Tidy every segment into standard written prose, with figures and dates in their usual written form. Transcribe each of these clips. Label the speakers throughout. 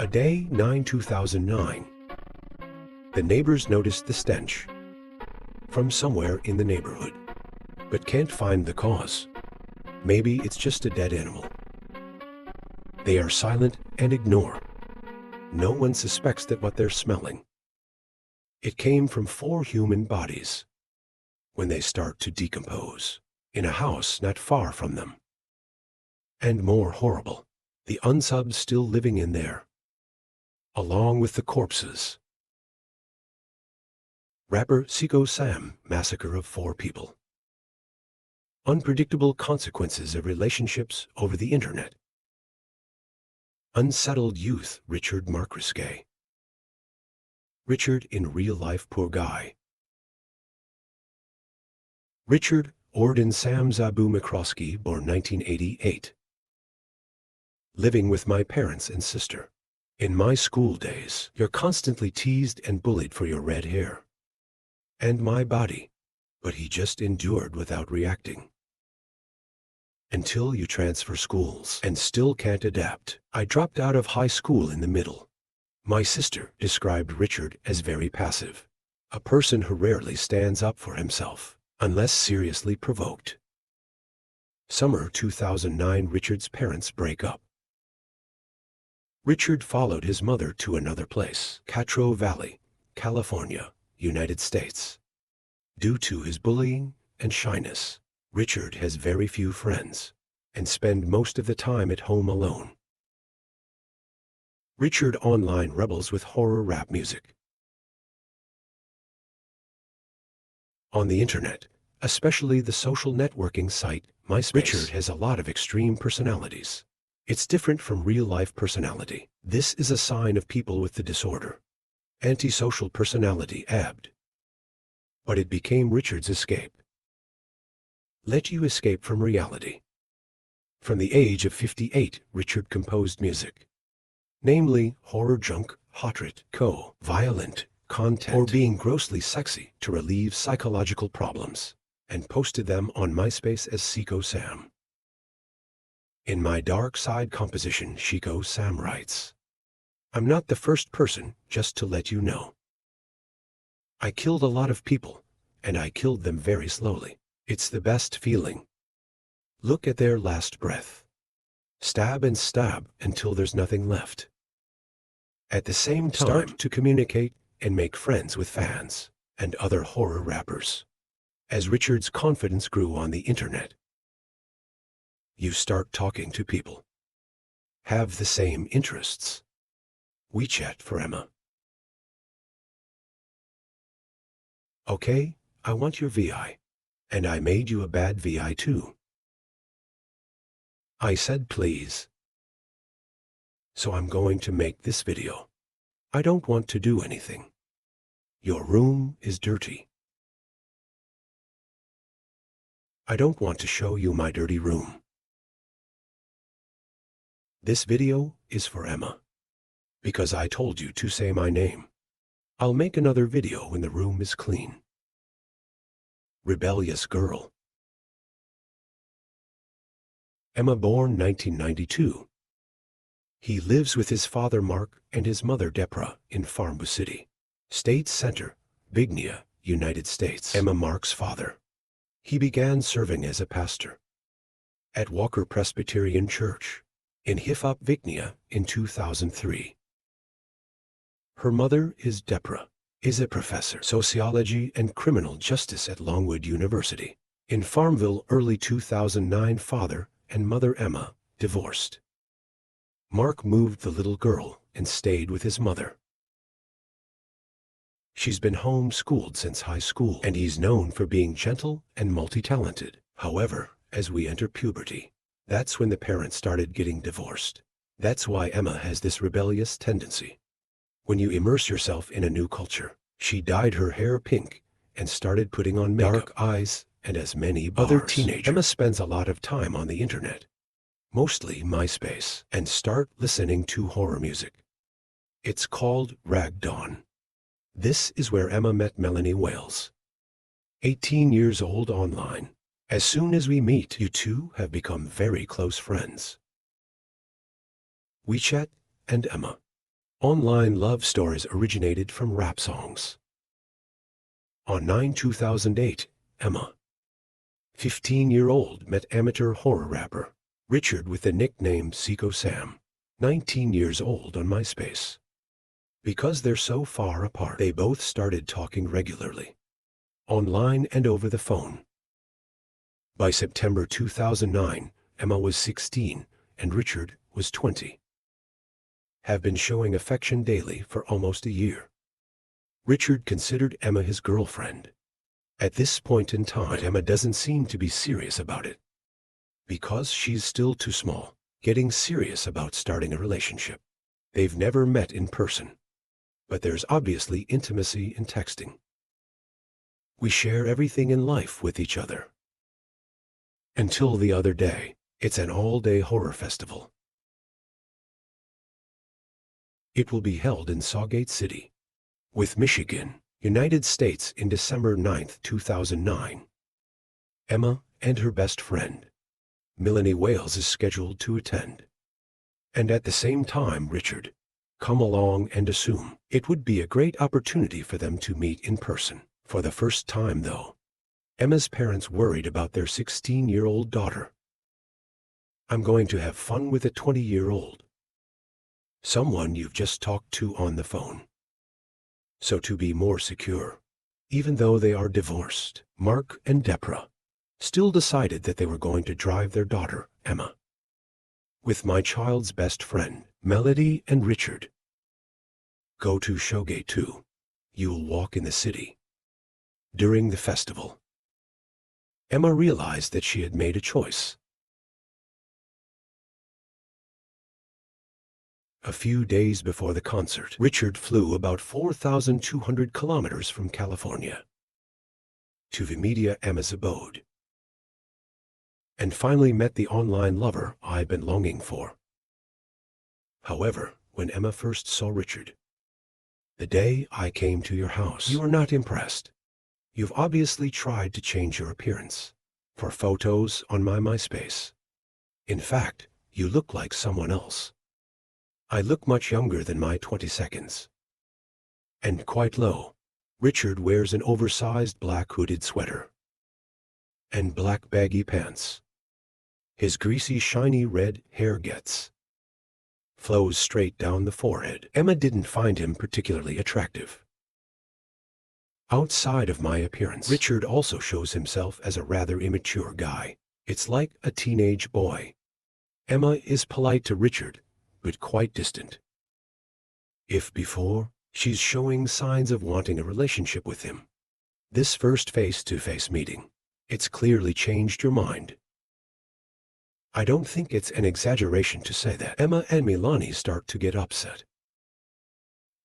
Speaker 1: A day 9/2009. The neighbors noticed the stench from somewhere in the neighborhood, but can't find the cause. Maybe it's just a dead animal. They are silent and ignore. No one suspects that what they're smelling. It came from 4 human bodies when they start to decompose in a house not far from them. And more horrible, the unsubs still living in there, along with the corpses. Rapper Seiko Sam massacre of 4 people. Unpredictable consequences of relationships over the internet. Unsettled youth Richard Marcrisque. Richard in real life poor guy. Richard Orden Sam Zabu McCroskey, born 1988. Living with my parents and sister. In my school days, you're constantly teased and bullied for your red hair and my body, but he just endured without reacting. Until you transfer schools and still can't adapt. I dropped out of high school in the middle. My sister described Richard as very passive, a person who rarely stands up for himself unless seriously provoked. Summer 2009, Richard's parents break up. Richard followed his mother to another place, Castro Valley, California, United States. Due to his bullying and shyness, Richard has very few friends and spends most of the time at home alone. Richard online rebels with horror rap music. On the internet, especially the social networking site MySpace, Richard has a lot of extreme personalities. It's different from real-life personality. This is a sign of people with the disorder. Antisocial personality ABD. But it became Richard's escape. Let you escape from reality. From the age of 58, Richard composed music, namely horror junk, hot-rot, violent content, or being grossly sexy to relieve psychological problems, and posted them on MySpace as Seiko Sam. In my dark side composition, Seiko Sam writes, "I'm not the first person, just to let you know. I killed a lot of people, and I killed them very slowly. It's the best feeling. Look at their last breath. Stab and stab until there's nothing left. At the same time, start to communicate and make friends with fans and other horror rappers." As Richard's confidence grew on the internet, you start talking to people. Have the same interests. WeChat for Emma. Okay, I want your VI. And I made you a bad VI too. I said please. So I'm going to make this video. I don't want to do anything. Your room is dirty. I don't want to show you my dirty room. This video is for Emma, because I told you to say my name. I'll make another video when the room is clean. Rebellious girl. Emma, born 1992. He lives with his father Mark and his mother Deborah in Farmville City, State Center, Vignia, United States. Emma, Mark's father. He began serving as a pastor at Walker Presbyterian Church in Hilltop, Vignia in 2003. Her mother is Deborah, is a professor sociology and criminal justice at Longwood University. In Farmville, early 2009, father and mother Emma divorced. Mark moved the little girl and stayed with his mother. She's been homeschooled since high school, and he's known for being gentle and multi-talented. However, as we enter puberty, that's when the parents started getting divorced. That's why Emma has this rebellious tendency. When you immerse yourself in a new culture, she dyed her hair pink and started putting on makeup, dark eyes, and as many other teenagers. Emma spends a lot of time on the internet, mostly MySpace, and start listening to horror music. It's called Ragdawn. This is where Emma met Melanie Wales, 18 years old, online. As soon as we meet, you two have become very close friends. WeChat and Emma. Online love stories originated from rap songs. On 9/2008, Emma, 15-year-old, met amateur horror rapper Richard with the nickname Seco Sam, 19 years old, on MySpace. Because they're so far apart, they both started talking regularly, online and over the phone. By September 2009, Emma was 16 and Richard was 20. Have been showing affection daily for almost a year. Richard considered Emma his girlfriend at this point in time, but Emma doesn't seem to be serious about it. Because she's still too small, getting serious about starting a relationship. They've never met in person, but there's obviously intimacy in texting. We share everything in life with each other. Until the other day, it's an all-day horror festival. It will be held in Sauget City, with Michigan, United States, in December 9, 2009. Emma and her best friend, Melanie Wales, is scheduled to attend. And at the same time, Richard, come along and assume it would be a great opportunity for them to meet in person. For the first time, though, Emma's parents worried about their 16-year-old daughter. I'm going to have fun with a 20-year-old. Someone you've just talked to on the phone. So to be more secure, even though they are divorced, Mark and Deborah still decided that they were going to drive their daughter, Emma, with my child's best friend, Melody and Richard, go to Sauget 2. You'll walk in the city. During the festival, Emma realized that she had made a choice. A few days before the concert, Richard flew about 4,200 kilometers from California to Vimedia, Emma's abode, and finally met the online lover I'd been longing for. However, when Emma first saw Richard, the day I came to your house, you were not impressed. You've obviously tried to change your appearance for photos on my MySpace. In fact, you look like someone else. I look much younger than my 20 seconds. And quite low. Richard wears an oversized black hooded sweater and black baggy pants. His greasy, shiny red hair flows straight down the forehead. Emma didn't find him particularly attractive. Outside of my appearance, Richard also shows himself as a rather immature guy. It's like a teenage boy. Emma is polite to Richard, but quite distant. If before, she's showing signs of wanting a relationship with him, this first face-to-face meeting, it's clearly changed your mind. I don't think it's an exaggeration to say that Emma and Melanie start to get upset.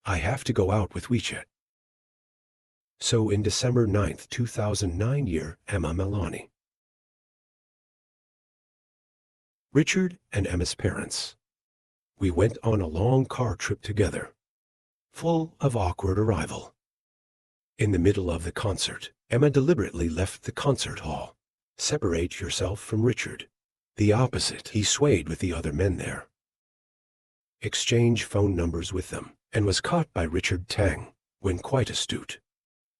Speaker 1: I have to go out with WeChat. So in December 9, 2009, Emma, Melanie, Richard, and Emma's parents, we went on a long car trip together, full of awkward arrival. In the middle of the concert, Emma deliberately left the concert hall. Separate yourself from Richard. The opposite. He swayed with the other men there. Exchange phone numbers with them, and was caught by Richard Tang, when quite astute.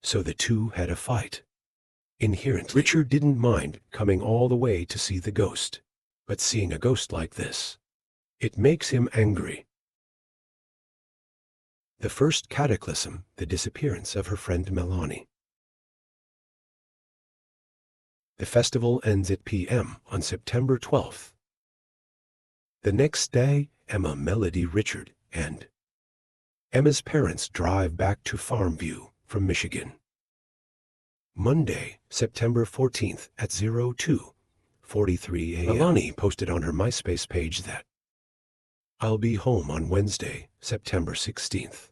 Speaker 1: So the two had a fight. Inherently, Richard didn't mind coming all the way to see the ghost, but seeing a ghost like this, it makes him angry. The first cataclysm, the disappearance of her friend Melanie. The festival ends at p.m. on September 12th. The next day, Emma, Melody, Richard, and Emma's parents drive back to Farmview from Michigan. Monday, September 14th at 02:43 a.m. Melanie posted on her MySpace page that I'll be home on Wednesday, September 16th.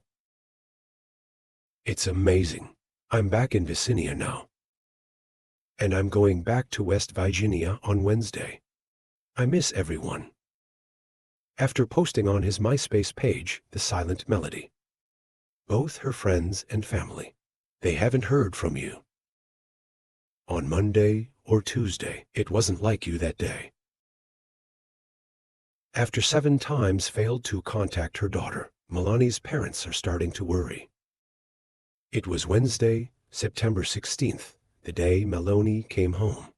Speaker 1: It's amazing. I'm back in Vicinity now. And I'm going back to West Virginia on Wednesday. I miss everyone. After posting on his MySpace page, The Silent Melody, both her friends and family, they haven't heard from you. On Monday or Tuesday, it wasn't like you that day. After 7 times failed to contact her daughter, Melani's parents are starting to worry. It was Wednesday, September 16th, the day Melanie came home.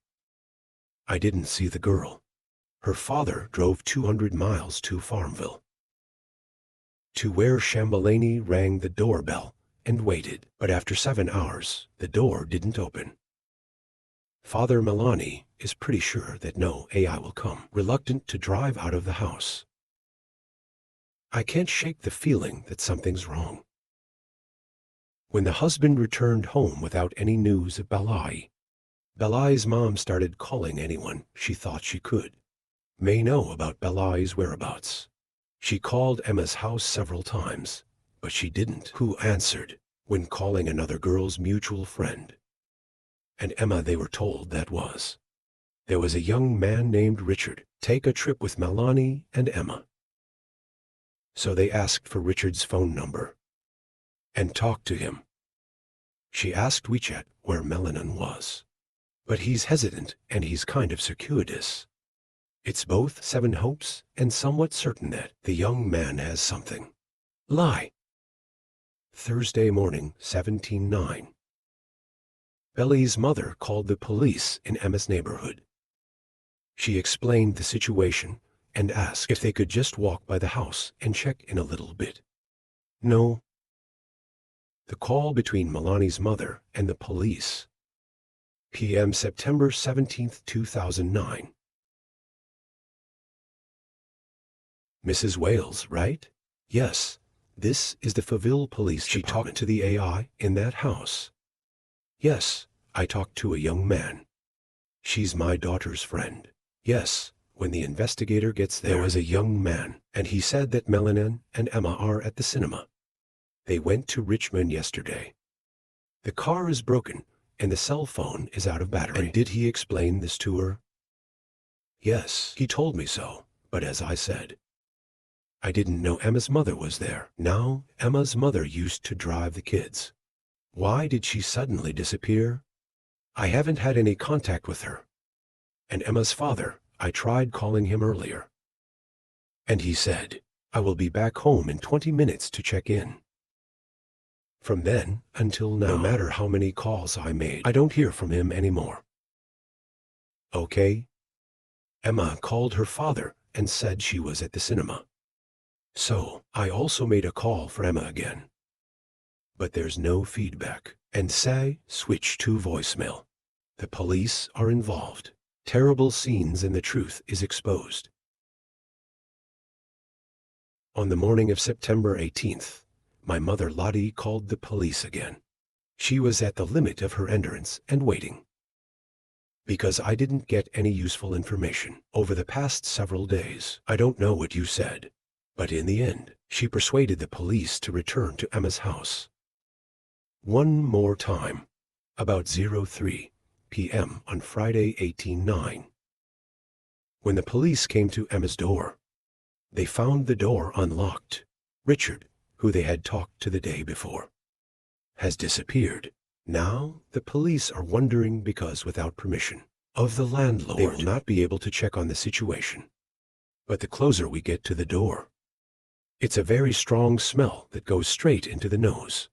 Speaker 1: I didn't see the girl. Her father drove 200 miles to Farmville, to where Shambhalani rang the doorbell and waited. But after 7 hours, the door didn't open. Father Melanie is pretty sure that no AI will come, reluctant to drive out of the house. I can't shake the feeling that something's wrong. When the husband returned home without any news of Belai's mom started calling anyone she thought she could may know about Belai's whereabouts. She called Emma's house several times, but she didn't. Who answered when calling another girl's mutual friend? And Emma, they were told, there was a young man named Richard take a trip with Melanie and Emma. So they asked for Richard's phone number and talked to him. She asked WeChat where Melanin was, but he's hesitant and he's kind of circuitous. It's both seven hopes and somewhat certain that the young man has something. Lie. Thursday morning, 17/9. Belly's mother called the police in Emma's neighborhood. She explained the situation and asked if they could just walk by the house and check in a little bit. No. The call between Melani's mother and the police. PM September 17th, 2009. Mrs. Wales, right? Yes, this is the Fayetteville Police Department. She talked to the AI in that house. Yes, I talked to a young man. She's my daughter's friend. Yes, when the investigator gets there was a young man, and he said that Melanin and Emma are at the cinema. They went to Richmond yesterday. The car is broken, and the cell phone is out of battery. And did he explain this to her? Yes, he told me so, but as I said, I didn't know Emma's mother was there. Now, Emma's mother used to drive the kids. Why did she suddenly disappear? I haven't had any contact with her. And Emma's father, I tried calling him earlier. And he said, I will be back home in 20 minutes to check in. From then until now, no matter how many calls I made, I don't hear from him anymore. Okay? Emma called her father and said she was at the cinema. So, I also made a call for Emma again. But there's no feedback. And say, switch to voicemail. The police are involved. Terrible scenes and the truth is exposed. On the morning of September 18th, my mother Lottie called the police again. She was at the limit of her endurance and waiting. Because I didn't get any useful information over the past several days. I don't know what you said. But in the end, she persuaded the police to return to Emma's house. One more time, about 03 p.m. on Friday, 18/9. When the police came to Emma's door, they found the door unlocked. Richard, who they had talked to the day before, has disappeared. Now the police are wondering because without permission of the landlord, they will not be able to check on the situation. But the closer we get to the door, it's a very strong smell that goes straight into the nose.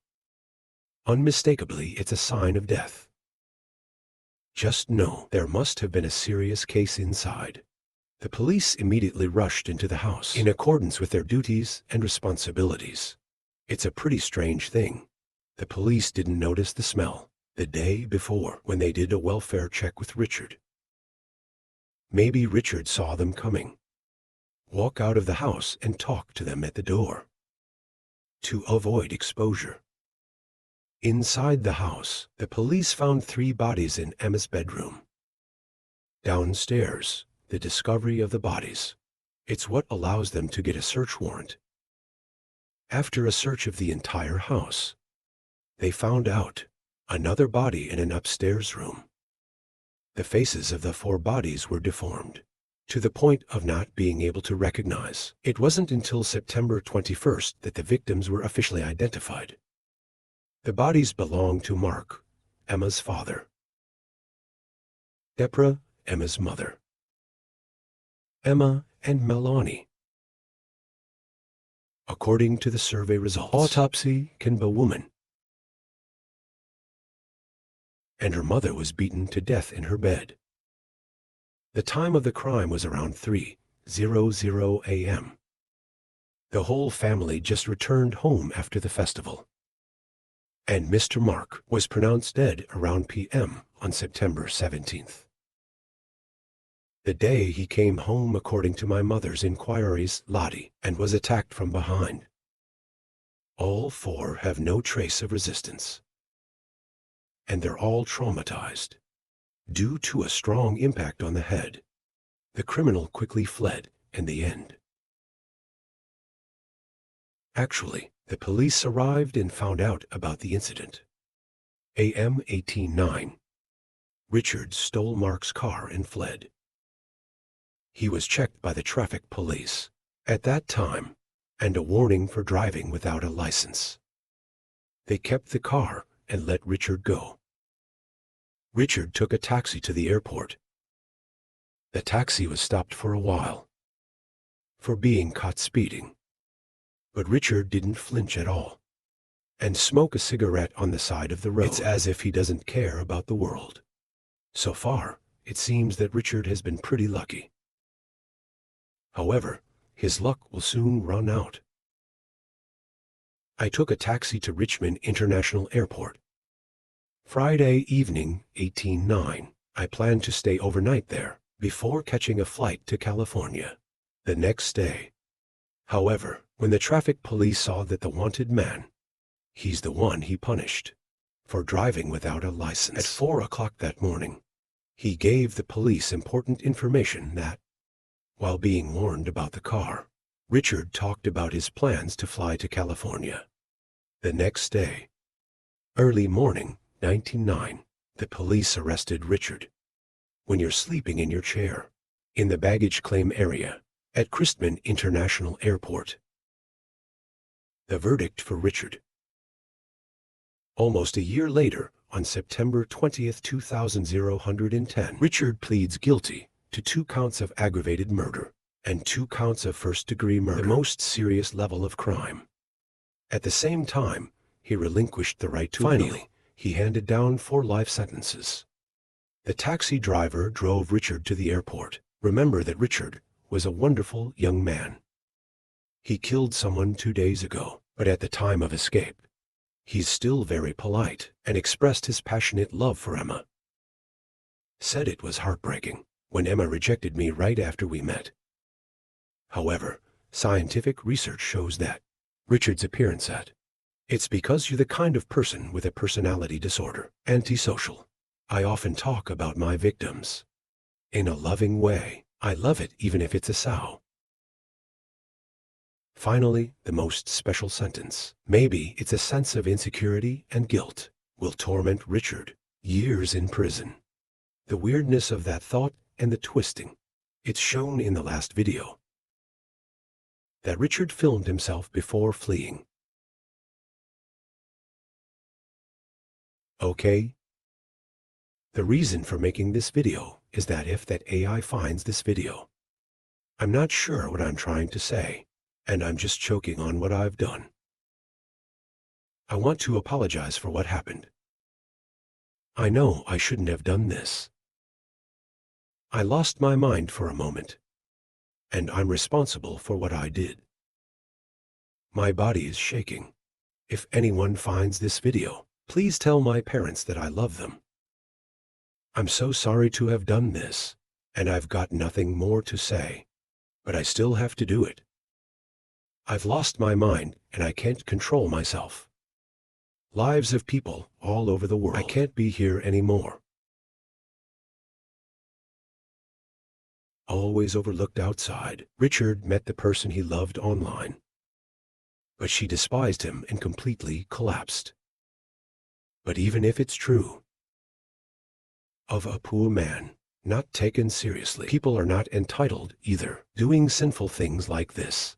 Speaker 1: Unmistakably, it's a sign of death. Just know there must have been a serious case inside. The police immediately rushed into the house in accordance with their duties and responsibilities. It's a pretty strange thing. The police didn't notice the smell the day before when they did a welfare check with Richard. Maybe Richard saw them coming, walk out of the house and talk to them at the door to avoid exposure. Inside the house, the police found 3 bodies in Emma's bedroom. Downstairs, the discovery of the bodies. It's what allows them to get a search warrant. After a search of the entire house, they found out another body in an upstairs room. The faces of the 4 bodies were deformed to the point of not being able to recognize. It wasn't until September 21st that the victims were officially identified. The bodies belonged to Mark, Emma's father, Deborah, Emma's mother, Emma and Melanie. According to the survey results, autopsy can be a woman, and her mother was beaten to death in her bed. The time of the crime was around 3:00 a.m. The whole family just returned home after the festival. And Mr. Mark was pronounced dead around p.m. on September 17th. The day he came home, according to my mother's inquiries, Lottie, and was attacked from behind. All four have no trace of resistance, and they're all traumatized. Due to a strong impact on the head, the criminal quickly fled in the end. Actually, the police arrived and found out about the incident. AM 18:09. Richard stole Mark's car and fled. He was checked by the traffic police at that time, and a warning for driving without a license. They kept the car and let Richard go. Richard took a taxi to the airport. The taxi was stopped for a while for being caught speeding. But Richard didn't flinch at all and smoke a cigarette on the side of the road. It's as if he doesn't care about the world. So far, it seems that Richard has been pretty lucky. However, his luck will soon run out. I took a taxi to Richmond International Airport. Friday evening, 18:09. I planned to stay overnight there before catching a flight to California the next day. However, when the traffic police saw that the wanted man, he's the one he punished for driving without a license. At 4 o'clock that morning, he gave the police important information that, while being warned about the car, Richard talked about his plans to fly to California the next day. Early morning, 19:09, the police arrested Richard when you're sleeping in your chair in the baggage claim area at Christman International Airport. The verdict for Richard. Almost a year later, on September 20th, 2010, Richard pleads guilty to 2 counts of aggravated murder and 2 counts of first-degree murder, the most serious level of crime. At the same time, he relinquished the right to appeal. Finally, he handed down 4 life sentences. The taxi driver drove Richard to the airport. Remember that Richard was a wonderful young man. He killed someone 2 days ago, but at the time of escape, he's still very polite and expressed his passionate love for Emma. Said it was heartbreaking when Emma rejected me right after we met. However, scientific research shows that Richard's appearance at it's because you're the kind of person with a personality disorder, antisocial. I often talk about my victims in a loving way. I love it even if it's a sow. Finally, the most special sentence. Maybe it's a sense of insecurity and guilt will torment Richard years in prison. The weirdness of that thought and the twisting. It's shown in the last video that Richard filmed himself before fleeing. Okay? The reason for making this video is that if that AI finds this video, I'm not sure what I'm trying to say, and I'm just choking on what I've done. I want to apologize for what happened. I know I shouldn't have done this. I lost my mind for a moment, and I'm responsible for what I did. My body is shaking. If anyone finds this video, please tell my parents that I love them. I'm so sorry to have done this, and I've got nothing more to say, but I still have to do it. I've lost my mind, and I can't control myself. Lives of people all over the world. I can't be here anymore. Always overlooked outside. Richard met the person he loved online, but she despised him and completely collapsed. But even if it's true, of a poor man, not taken seriously, people are not entitled either. Doing sinful things like this